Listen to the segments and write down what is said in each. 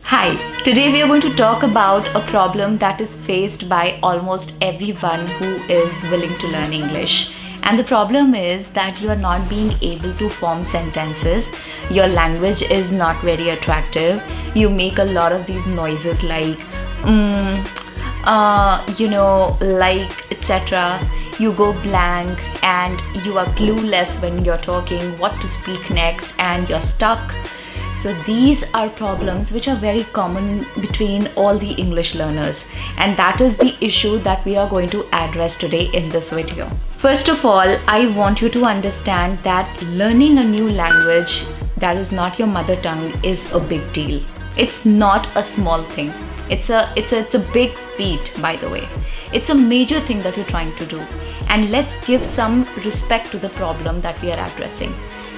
Hi, today we are going to talk about a problem that is faced by almost everyone who is willing to learn English. And the problem is that you are not being able to form sentences. Your language is not very attractive. You make a lot of these noises like, like, etc. You go blank and you are clueless when you're talking, what to speak next, and you're stuck. So these are problems which are very common between all the English learners, and that is the issue that we are going to address today in this video. First of all, I want you to understand that learning a new language that is not your mother tongue is a big deal. It's not a small thing. It's a big feat, by the way. It's a major thing that you're trying to do. And let's give some respect to the problem that we are addressing.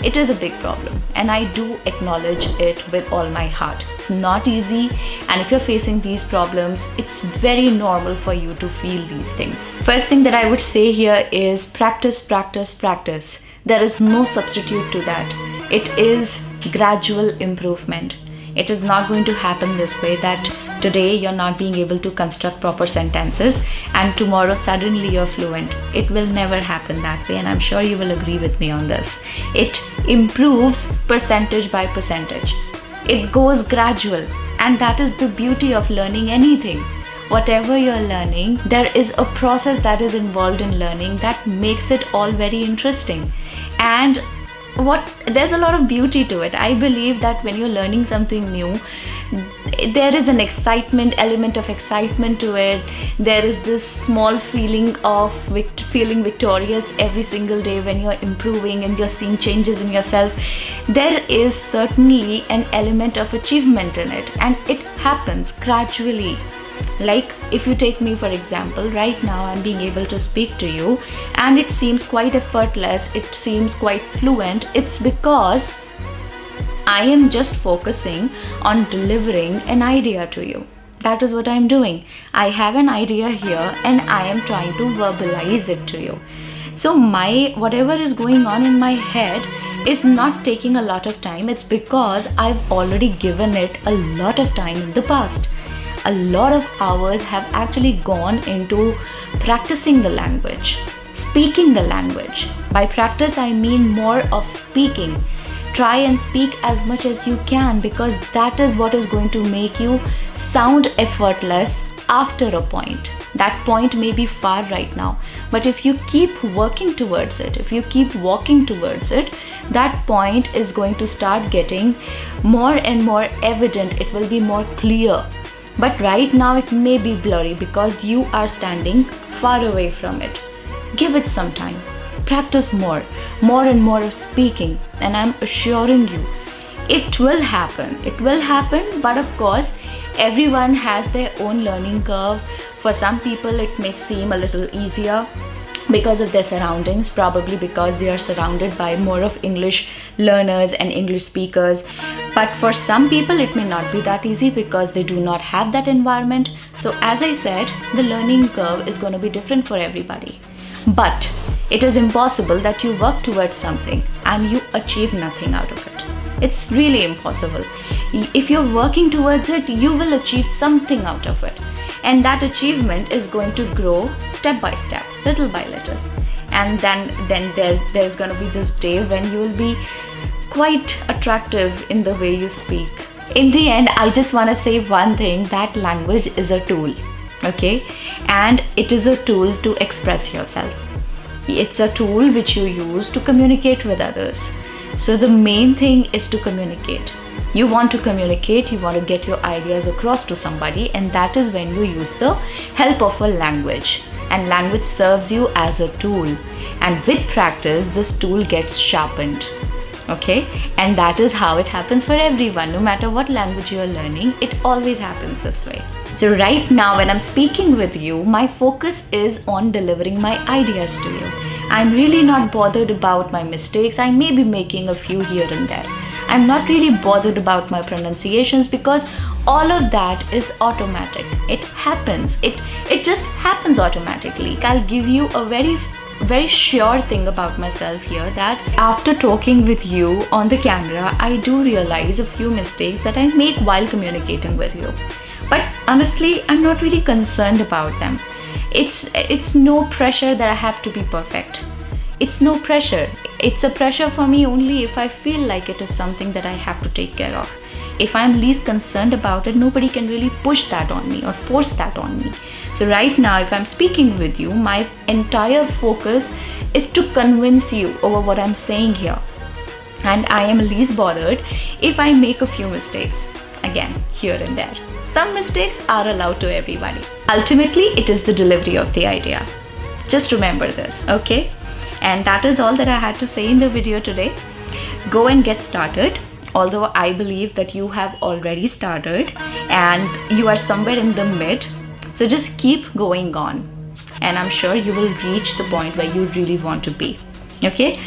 It is a big problem, and I do acknowledge it with all my heart. It's not easy, and if you're facing these problems, it's very normal for you to feel these things. First thing that I would say here is practice, practice, practice. There is no substitute to that. It is gradual improvement. It is not going to happen this way that today you're not being able to construct proper sentences and tomorrow suddenly you're fluent. It will never happen that way, and I'm sure you will agree with me on this. It improves percentage by percentage. It goes gradual, and that is the beauty of learning anything. Whatever you're learning, there is a process that is involved in learning that makes it all very interesting. And there's a lot of beauty to it. I believe that when you're learning something new, there is an element of excitement to it. There is this small feeling of feeling victorious every single day when you're improving and you're seeing changes in yourself. There is certainly an element of achievement in it, and it happens gradually. Like if you take me for example, right now I'm being able to speak to you and it seems quite effortless, it seems quite fluent. It's because I am just focusing on delivering an idea to you. That is what I'm doing. I have an idea here and I am trying to verbalize it to you. So whatever is going on in my head is not taking a lot of time. It's because I've already given it a lot of time in the past. A lot of hours have actually gone into practicing the language, speaking the language. By practice, I mean more of speaking. Try and speak as much as you can, because that is what is going to make you sound effortless after a point. That point may be far right now, but if you keep working towards it, if you keep walking towards it, that point is going to start getting more and more evident. It will be more clear. But right now it may be blurry because you are standing far away from it. Give it some time. Practice more and more of speaking, and I'm assuring you, it will happen. It will happen, but of course, everyone has their own learning curve. For some people, it may seem a little easier because of their surroundings, probably because they are surrounded by more of English learners and English speakers. But for some people, it may not be that easy because they do not have that environment. So as I said, the learning curve is going to be different for everybody. But it is impossible that you work towards something and you achieve nothing out of it. It's really impossible. If you're working towards it, you will achieve something out of it. And that achievement is going to grow step by step, little by little. And then there's going to be this day when you will be quite attractive in the way you speak. In the end, I just want to say one thing, that language is a tool, okay? And it is a tool to express yourself. It's a tool which you use to communicate with others. So the main thing is to communicate. You want to communicate, you want to get your ideas across to somebody, and that is when you use the help of a language. And language serves you as a tool. And with practice, this tool gets sharpened. Okay? And that is how it happens for everyone. No matter what language you are learning, it always happens this way. So right now, when I'm speaking with you, my focus is on delivering my ideas to you. I'm really not bothered about my mistakes. I may be making a few here and there. I'm not really bothered about my pronunciations because all of that is automatic. It happens. It just happens automatically. I'll give you a very very sure thing about myself here, that after talking with you on the camera, I do realize a few mistakes that I make while communicating with you. But honestly, I'm not really concerned about them. It's no pressure that I have to be perfect. It's no pressure. It's a pressure for me only if I feel like it is something that I have to take care of. If I'm least concerned about it, nobody can really push that on me or force that on me. So right now, if I'm speaking with you, my entire focus is to convince you over what I'm saying here. And I am least bothered if I make a few mistakes, again, here and there. Some mistakes are allowed to everybody. Ultimately, it is the delivery of the idea. Just remember this, okay? And that is all that I had to say in the video today. Go and get started. Although I believe that you have already started and you are somewhere in the mid. So just keep going on. And I'm sure you will reach the point where you really want to be. Okay?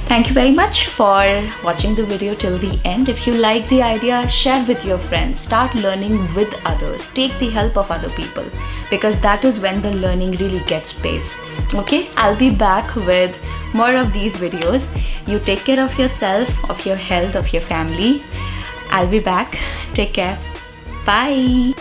Thank you very much for watching the video till the end. If you like the idea, share with your friends. Start learning with others. Take the help of other people, because that is when the learning really gets pace. Okay? I'll be back with more of these videos. You take care of yourself, of your health, of your family. I'll be back. Take care. Bye.